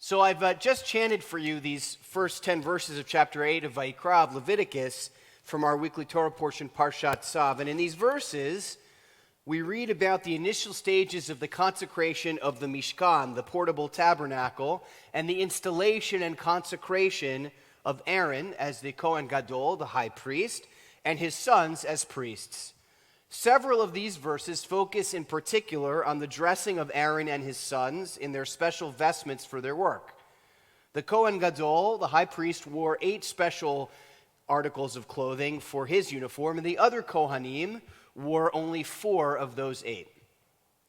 So I've just chanted for you these first 10 verses of chapter 8 of Vayikra, of Leviticus, from our weekly Torah portion, Parashat Tzav. And in these verses, we read about the initial stages of the consecration of the Mishkan, the portable tabernacle, and the installation and consecration of Aaron as the Kohen Gadol, the high priest, and his sons as priests. Several of these verses focus in particular on the dressing of Aaron and his sons in their special vestments for their work. The Kohen Gadol, the high priest, wore 8 special articles of clothing for his uniform, and the other Kohanim wore only 4 of those 8.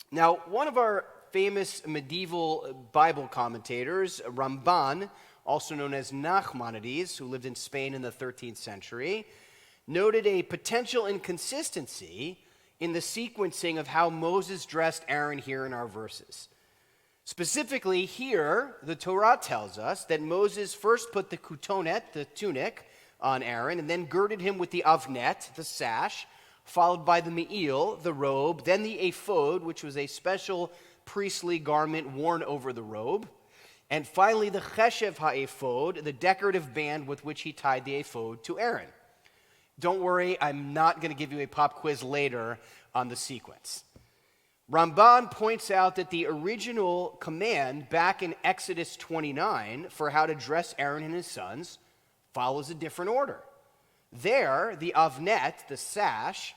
Now, one of our famous medieval Bible commentators, Ramban, also known as Nachmanides, who lived in Spain in the 13th century, noted a potential inconsistency in the sequencing of how Moses dressed Aaron here in our verses. Specifically, here, the Torah tells us that Moses first put the kutonet, the tunic, on Aaron, and then girded him with the avnet, the sash, followed by the me'il, the robe, then the ephod, which was a special priestly garment worn over the robe, and finally the cheshev ha'ephod, the decorative band with which he tied the ephod to Aaron. Don't worry, I'm not going to give you a pop quiz later on the sequence. Ramban points out that the original command back in Exodus 29 for how to dress Aaron and his sons follows a different order. There, the avnet, the sash,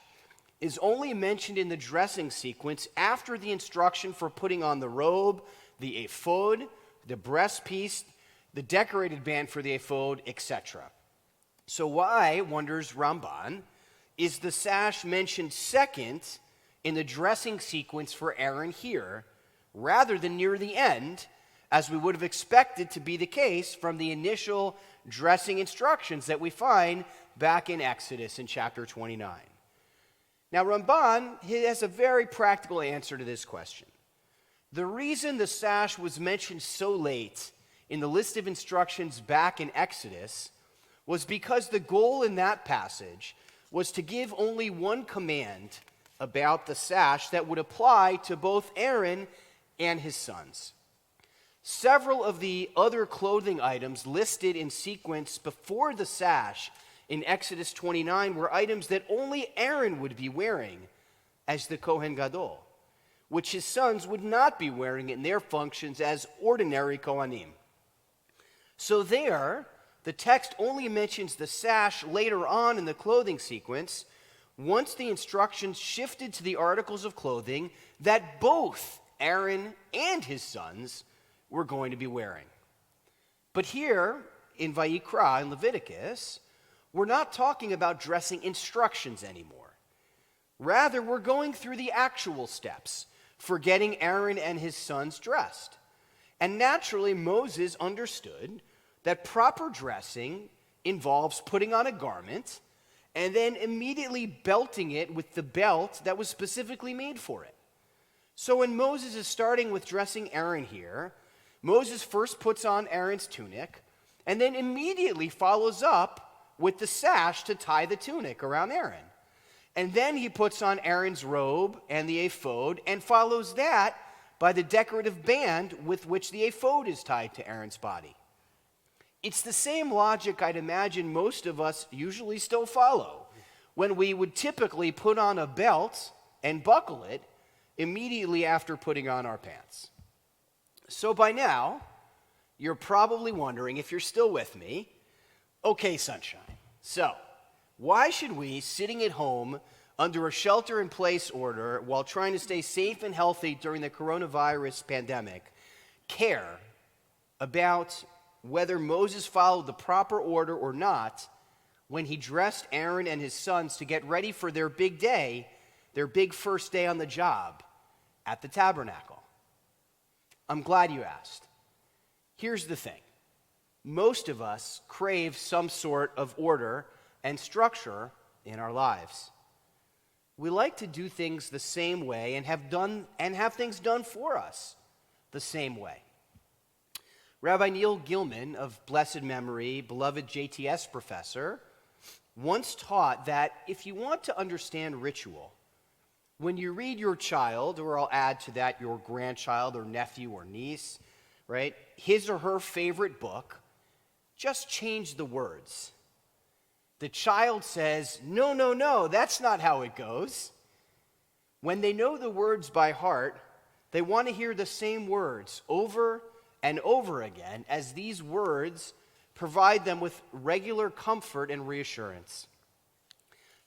is only mentioned in the dressing sequence after the instruction for putting on the robe, the ephod, the breastpiece, the decorated band for the ephod, etc. So why, wonders Ramban, is the sash mentioned second in the dressing sequence for Aaron here, rather than near the end, as we would have expected to be the case from the initial dressing instructions that we find back in Exodus in chapter 29? Now, Ramban has a very practical answer to this question. The reason the sash was mentioned so late in the list of instructions back in Exodus was because the goal in that passage was to give only one command about the sash that would apply to both Aaron and his sons. Several of the other clothing items listed in sequence before the sash in Exodus 29 were items that only Aaron would be wearing as the Kohen Gadol, which his sons would not be wearing in their functions as ordinary Kohanim. So there, the text only mentions the sash later on in the clothing sequence, once the instructions shifted to the articles of clothing that both Aaron and his sons were going to be wearing. But here, in Vayikra, in Leviticus, we're not talking about dressing instructions anymore. Rather, we're going through the actual steps for getting Aaron and his sons dressed. And naturally, Moses understood that proper dressing involves putting on a garment and then immediately belting it with the belt that was specifically made for it. So when Moses is starting with dressing Aaron here, Moses first puts on Aaron's tunic and then immediately follows up with the sash to tie the tunic around Aaron. And then he puts on Aaron's robe and the ephod and follows that by the decorative band with which the ephod is tied to Aaron's body. It's the same logic I'd imagine most of us usually still follow when we would typically put on a belt and buckle it immediately after putting on our pants. So by now, you're probably wondering, if you're still with me, okay, sunshine, so why should we, sitting at home under a shelter-in-place order while trying to stay safe and healthy during the coronavirus pandemic, care about whether Moses followed the proper order or not when he dressed Aaron and his sons to get ready for their big day, their big first day on the job at the tabernacle? I'm glad you asked. Here's the thing. Most of us crave some sort of order and structure in our lives. We like to do things the same way and have things done for us the same way. Rabbi Neil Gilman, of blessed memory, beloved JTS professor, once taught that if you want to understand ritual, when you read your child, or I'll add to that your grandchild or nephew or niece, right? His or her favorite book, just change the words. The child says, no, no, no, that's not how it goes. When they know the words by heart, they want to hear the same words over and over again, as these words provide them with regular comfort and reassurance.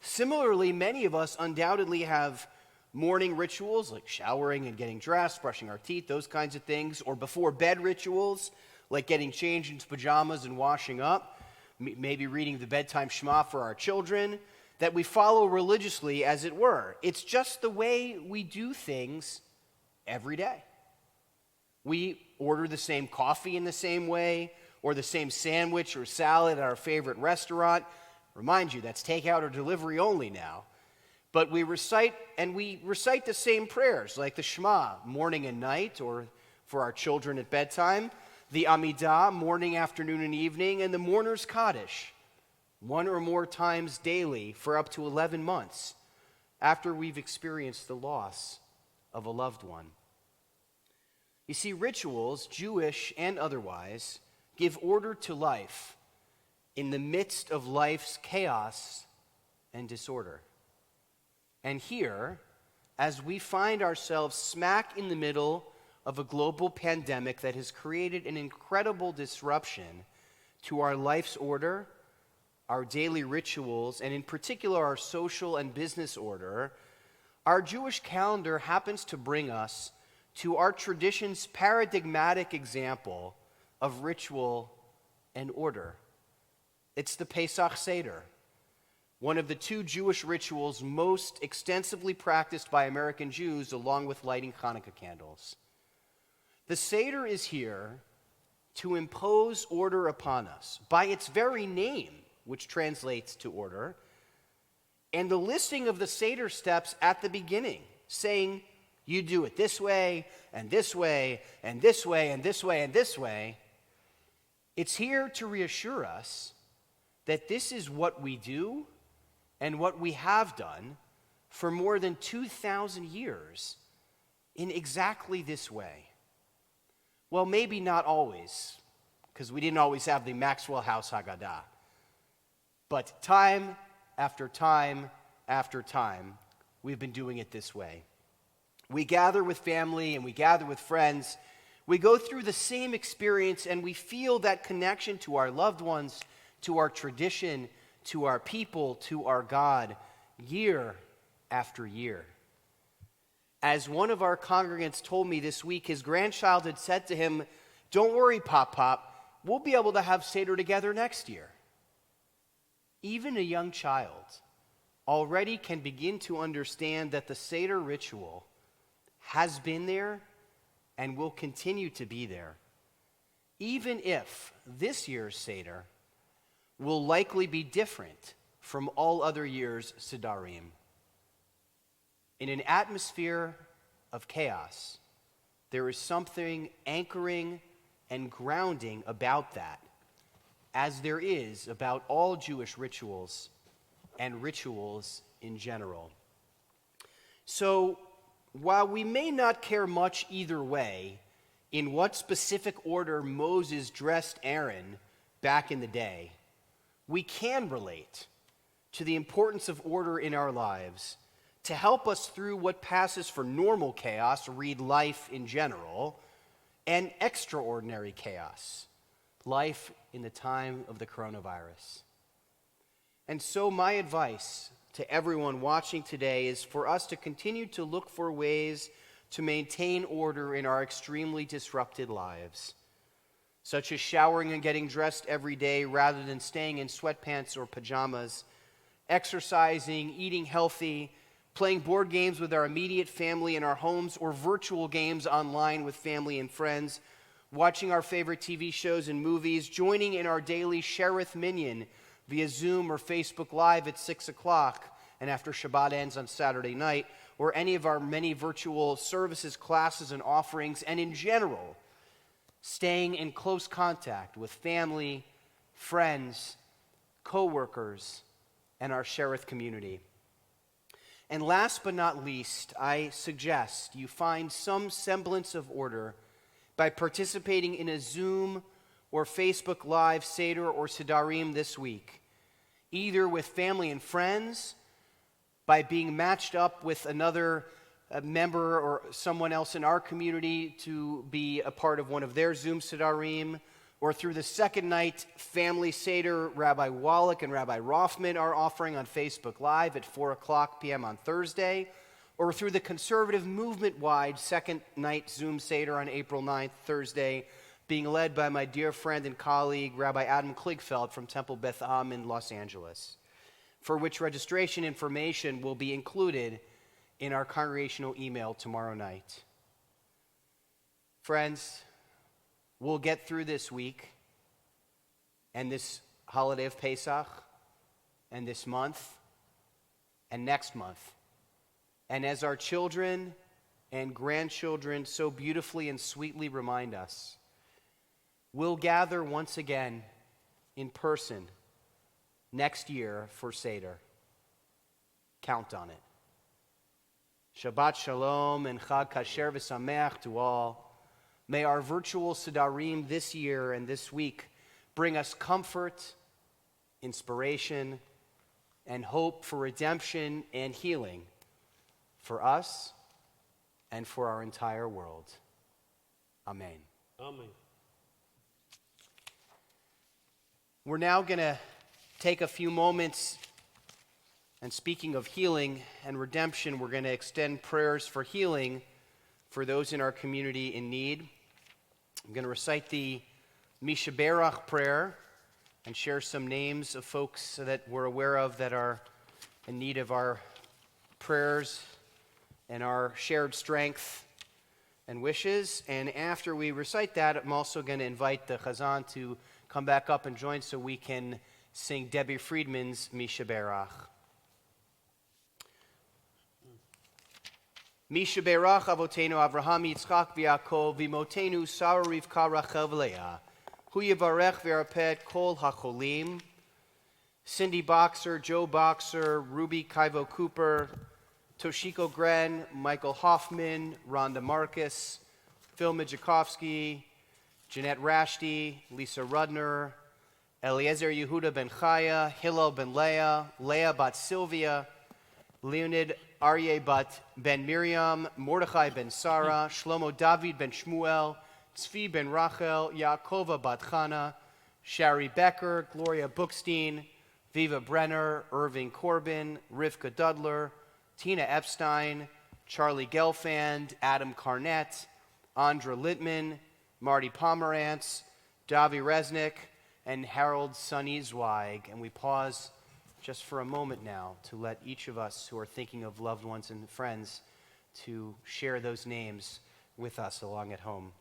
Similarly, many of us undoubtedly have morning rituals like showering and getting dressed, brushing our teeth, those kinds of things, or before bed rituals like getting changed into pajamas and washing up, maybe reading the bedtime Shema for our children, that we follow religiously, as it were. It's just the way we do things every day. We order the same coffee in the same way, or the same sandwich or salad at our favorite restaurant. Remind you, that's takeout or delivery only now. But we recite the same prayers, like the Shema, morning and night, or for our children at bedtime, the Amidah, morning, afternoon, and evening, and the Mourner's Kaddish, one or more times daily for up to 11 months after we've experienced the loss of a loved one. You see, rituals, Jewish and otherwise, give order to life in the midst of life's chaos and disorder. And here, as we find ourselves smack in the middle of a global pandemic that has created an incredible disruption to our life's order, our daily rituals, and in particular our social and business order, our Jewish calendar happens to bring us to our tradition's paradigmatic example of ritual and order. It's the Pesach Seder, one of the two Jewish rituals most extensively practiced by American Jews, along with lighting Hanukkah candles. The Seder is here to impose order upon us by its very name, which translates to order, and the listing of the Seder steps at the beginning, saying, you do it this way, and this way, and this way, and this way, and this way. It's here to reassure us that this is what we do and what we have done for more than 2,000 years in exactly this way. Well, maybe not always, because we didn't always have the Maxwell House Haggadah. But time after time after time, we've been doing it this way. We gather with family and we gather with friends. We go through the same experience and we feel that connection to our loved ones, to our tradition, to our people, to our God, year after year. As one of our congregants told me this week, his grandchild had said to him, don't worry, Pop, we'll be able to have Seder together next year. Even a young child already can begin to understand that the Seder ritual has been there and will continue to be there, even if this year's Seder will likely be different from all other years' Sedarim. In an atmosphere of chaos, there is something anchoring and grounding about that, as there is about all Jewish rituals and rituals in general. So, while we may not care much either way in what specific order Moses dressed Aaron back in the day, we can relate to the importance of order in our lives to help us through what passes for normal chaos, read life in general, and extraordinary chaos, life in the time of the coronavirus. And so my advice to everyone watching today is for us to continue to look for ways to maintain order in our extremely disrupted lives, such as showering and getting dressed every day rather than staying in sweatpants or pajamas, exercising, eating healthy, playing board games with our immediate family in our homes or virtual games online with family and friends, watching our favorite TV shows and movies, joining in our daily Sherith Minyan via Zoom or Facebook Live at 6 o'clock and after Shabbat ends on Saturday night, or any of our many virtual services, classes, and offerings, and in general, staying in close contact with family, friends, co-workers, and our Sherith community. And last but not least, I suggest you find some semblance of order by participating in a Zoom or Facebook Live Seder or Sidarim this week, either with family and friends, by being matched up with another member or someone else in our community to be a part of one of their Zoom Sidarim, or through the second night family Seder Rabbi Wallach and Rabbi Rothman are offering on Facebook Live at 4 p.m. on Thursday, or through the conservative movement-wide second night Zoom Seder on April 9th, Thursday, being led by my dear friend and colleague, Rabbi Adam Kligfeld from Temple Beth Am in Los Angeles, for which registration information will be included in our congregational email tomorrow night. Friends, we'll get through this week and this holiday of Pesach and this month and next month. And as our children and grandchildren so beautifully and sweetly remind us, we'll gather once again in person next year for Seder. Count on it. Shabbat Shalom and Chag Kasher v'Sameach to all. May our virtual Sidarim this year and this week bring us comfort, inspiration, and hope for redemption and healing for us and for our entire world. Amen. Amen. We're now going to take a few moments, and speaking of healing and redemption, we're going to extend prayers for healing for those in our community in need. I'm going to recite the Mishaberach prayer and share some names of folks that we're aware of that are in need of our prayers and our shared strength and wishes. And after we recite that, I'm also going to invite the Chazan to come back up and join so we can sing Debbie Friedman's Mishaberach. Mishaberach Avotenu Avraham Yitzchak v'Yaakov v'imotenu Sarah Rivka Rachel v'Leah Hu Yivarech v'Yarped Kol HaCholim. Cindy Boxer, Joe Boxer, Ruby Kaivo Cooper, Toshiko Gren, Michael Hoffman, Rhonda Marcus, Phil Mijakovsky, Jeanette Rashti, Lisa Rudner, Eliezer Yehuda ben Chaya, Hillel ben Leah, Leah bat Sylvia, Leonid Aryeh bat ben Miriam, Mordechai ben Sarah, Shlomo David ben Shmuel, Tzvi ben Rachel, Yaakova bat Chana, Shari Becker, Gloria Bookstein, Viva Brenner, Irving Corbin, Rivka Dudler, Tina Epstein, Charlie Gelfand, Adam Carnett, Andra Littman, Marty Pomerantz, Davi Resnick, and Harold Sonny Zweig. And we pause just for a moment now to let each of us who are thinking of loved ones and friends to share those names with us along at home.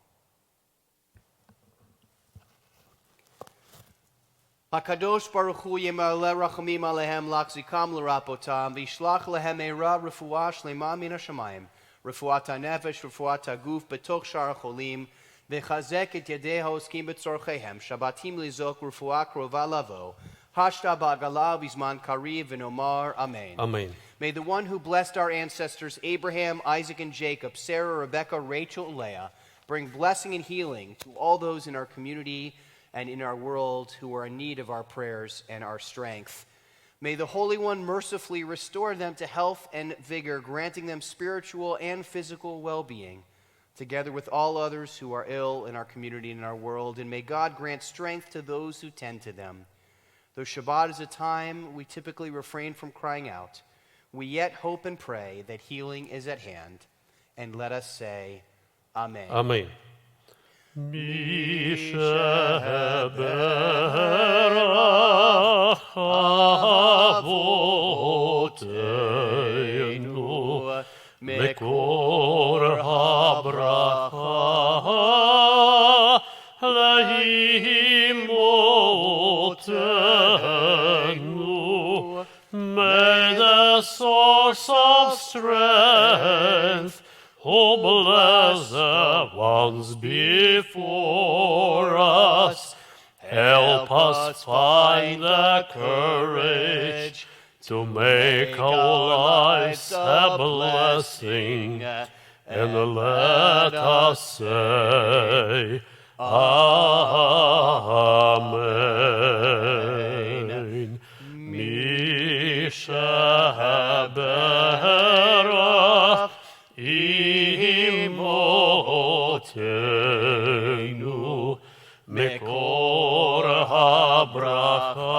HaKadosh Baruch Hu Yemaleh Rachamim Alehem Lachzikam L'Rapotam V'Yishlach Lehem Eira Refuah Shlema Min HaShamayim Refuat HaNefesh Refuat HaGuf B'toch Shar HaCholim V'chazek Et Yadei HaOskim B'tzorcheihem Shabbatim Lizok Refuah Krova Lavo Hashta Ba'agala V'Zman Kariv V'Nomar Amen. Amen. May the one who blessed our ancestors Abraham, Isaac, and Jacob, Sarah, Rebecca, Rachel, and Leah, bring blessing and healing to all those in our community and in our world who are in need of our prayers and our strength. May the Holy One mercifully restore them to health and vigor, granting them spiritual and physical well-being, together with all others who are ill in our community and in our world. And may God grant strength to those who tend to them. Though Shabbat is a time we typically refrain from crying out, we yet hope and pray that healing is at hand. And let us say, Amen. Amen. Mishaberach Avotenu Mekor HaBracha Lahimotenu. May the source of strength, who bless the ones before us, help us find the courage to make our lives a blessing. and let us say, Amen. Mishabera imotenu mekor habracha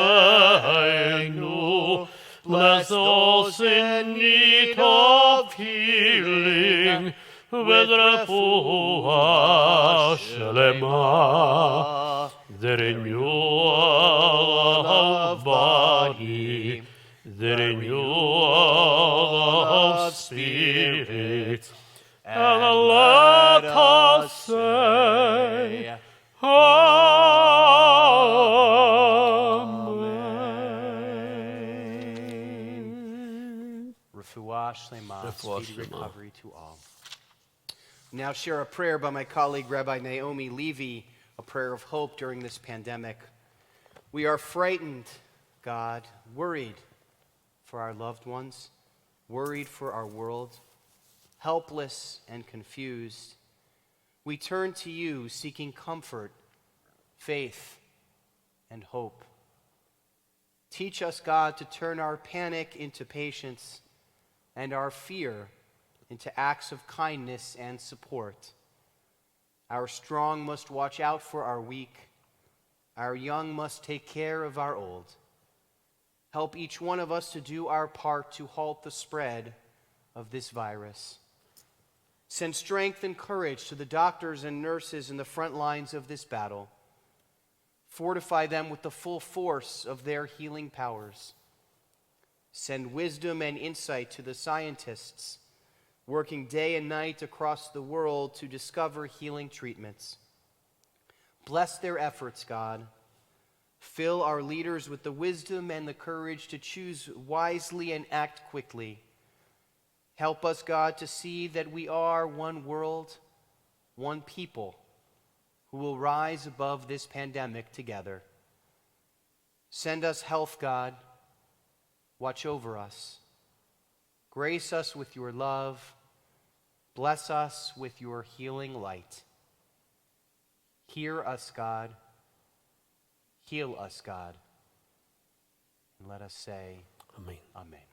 lavotenu. Bless those in need of healing with refuah shlema, the renewal of body, the renewal of spirit, and let us say, Amen. Refuah Shlema, Refuah speedy Shlema. recovery to all. Now share a prayer by my colleague Rabbi Naomi Levy, a prayer of hope during this pandemic. We are frightened, God, worried for our loved ones, worried for our world, helpless and confused. We turn to you seeking comfort, faith, and hope. Teach us, God, to turn our panic into patience and our fear into acts of kindness and support. Our strong must watch out for our weak. Our young must take care of our old. Help each one of us to do our part to halt the spread of this virus. Send strength and courage to the doctors and nurses in the front lines of this battle. Fortify them with the full force of their healing powers. Send wisdom and insight to the scientists working day and night across the world to discover healing treatments. Bless their efforts, God. Fill our leaders with the wisdom and the courage to choose wisely and act quickly. Help us, God, to see that we are one world, one people, who will rise above this pandemic together. Send us health, God. Watch over us. Grace us with your love. Bless us with your healing light. Hear us, God. Heal us, God. And let us say, Amen. Amen.